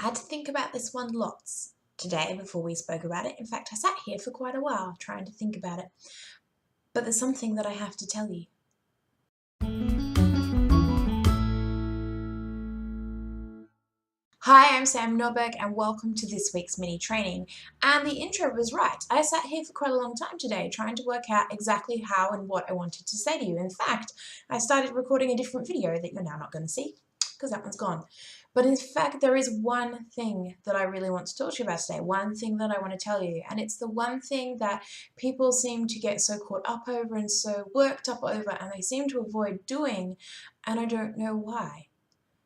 had to think about this one lots today before we spoke about it. In fact, I sat here for quite a while trying to think about it. But there's something that I have to tell you. Hi, I'm Sam Norberg and welcome to this week's mini training. And the intro was right. I sat here for quite a long time today trying to work out exactly how and what I wanted to say to you. In fact, I started recording a different video that you're now not going to see because that one's gone. But in fact, there is one thing that I really want to talk to you about today, one thing that I want to tell you, and it's the one thing that people seem to get so caught up over and so worked up over, and they seem to avoid doing, and I don't know why.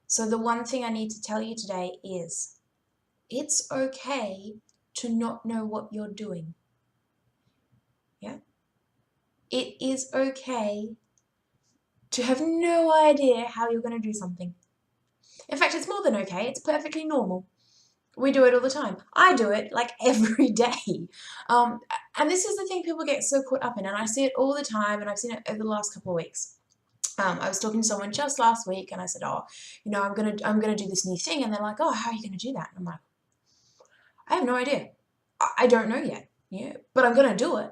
So the one thing I need to tell you today is it's okay to not know what you're doing. Yeah? It is okay to have no idea how you're going to do something. In fact, it's more than okay. It's perfectly normal. We do it all the time. I do it like every day. And this is the thing people get so caught up in, and I see it all the time, and I've seen it over the last couple of weeks. I was talking to someone just last week and I said, I'm gonna do this new thing, and they're like, oh, how are you gonna do that? And I'm like, I have no idea. I don't know yet. Yeah, but I'm gonna do it.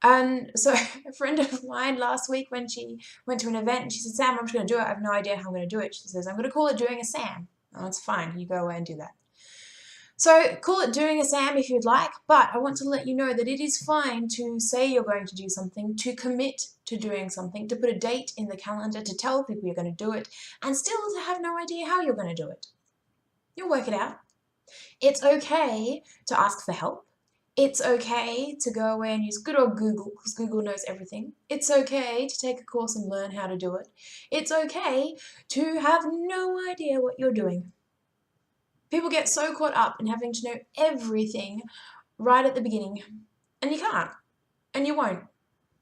And so a friend of mine last week, when she went to an event, and she said, Sam, I'm just gonna do it. I have no idea how I'm gonna do it. She says, I'm gonna call it doing a Sam. Oh, it's fine. You go away and do that. So call it doing a Sam if you'd like, but I want to let you know that it is fine to say you're going to do something, to commit to doing something, to put a date in the calendar, to tell people you're going to do it, and still to have no idea how you're going to do it. You'll work it out. It's okay to ask for help. It's okay to go away and use good old Google, because Google knows everything. It's okay to take a course and learn how to do it. It's okay to have no idea what you're doing. People get so caught up in having to know everything right at the beginning, and you can't, and you won't,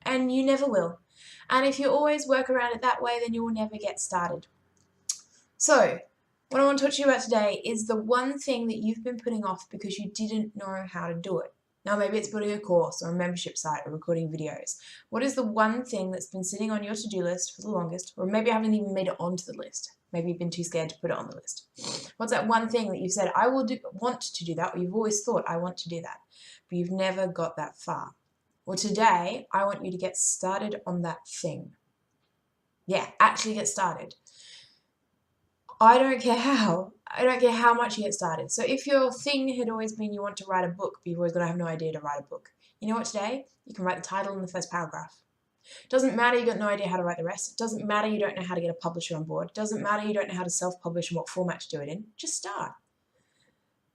and you never will. And if you always work around it that way, then you will never get started. So, what I want to talk to you about today is the one thing that you've been putting off because you didn't know how to do it. Now, maybe it's building a course or a membership site or recording videos. What is the one thing that's been sitting on your to-do list for the longest, or maybe I haven't even made it onto the list? Maybe you've been too scared to put it on the list. What's that one thing that you've said, I want to do that, or you've always thought, I want to do that, but you've never got that far? Well, today, I want you to get started on that thing. Yeah, actually get started. I don't care how. I don't care how much you get started. So if your thing had always been you want to write a book, but you've always got to have no idea to write a book, you know what, today? You can write the title and the first paragraph. Doesn't matter you got no idea how to write the rest. Doesn't matter you don't know how to get a publisher on board. Doesn't matter you don't know how to self-publish and what format to do it in. Just start.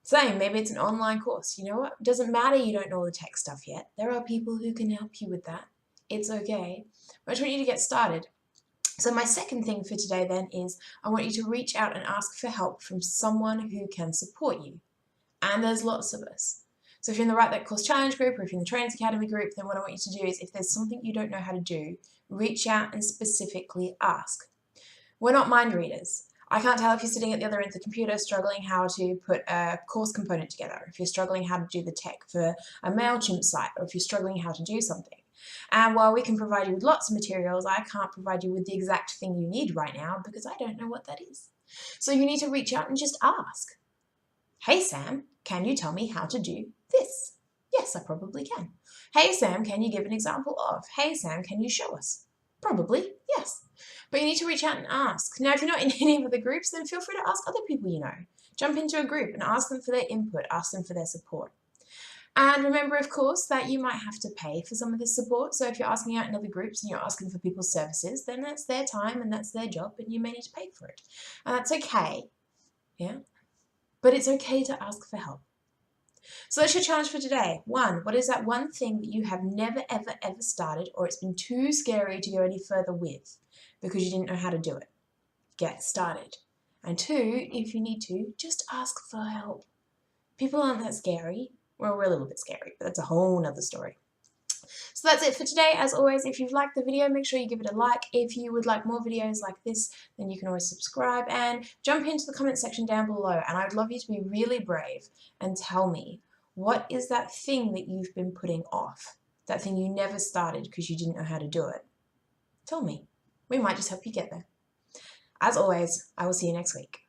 Same, maybe it's an online course. You know what? Doesn't matter you don't know all the tech stuff yet. There are people who can help you with that. It's okay. I just want you to get started. So my second thing for today then is I want you to reach out and ask for help from someone who can support you. And there's lots of us. So if you're in the Write That Course Challenge group, or if you're in the Trainers Academy group, then what I want you to do is, if there's something you don't know how to do, reach out and specifically ask. We're not mind readers. I can't tell if you're sitting at the other end of the computer struggling how to put a course component together, if you're struggling how to do the tech for a MailChimp site, or if you're struggling how to do something. And while we can provide you with lots of materials, I can't provide you with the exact thing you need right now because I don't know what that is. So you need to reach out and just ask. Hey Sam, can you tell me how to do this? Yes, I probably can. Hey Sam, can you give an example of? Hey Sam, can you show us? Probably, yes. But you need to reach out and ask. Now, if you're not in any of the groups, then feel free to ask other people you know. Jump into a group and ask them for their input, ask them for their support. And remember, of course, that you might have to pay for some of this support. So if you're asking out in other groups and you're asking for people's services, then that's their time and that's their job, and you may need to pay for it. And that's okay, yeah? But it's okay to ask for help. So that's your challenge for today. 1, what is that one thing that you have never, ever, ever started, or it's been too scary to go any further with because you didn't know how to do it? Get started. And 2, if you need to, just ask for help. People aren't that scary. Well, we're a little bit scary, but that's a whole nother story. So that's it for today. As always, if you've liked the video, make sure you give it a like. If you would like more videos like this, then you can always subscribe and jump into the comment section down below. And I would love you to be really brave and tell me, what is that thing that you've been putting off? That thing you never started because you didn't know how to do it? Tell me. We might just help you get there. As always, I will see you next week.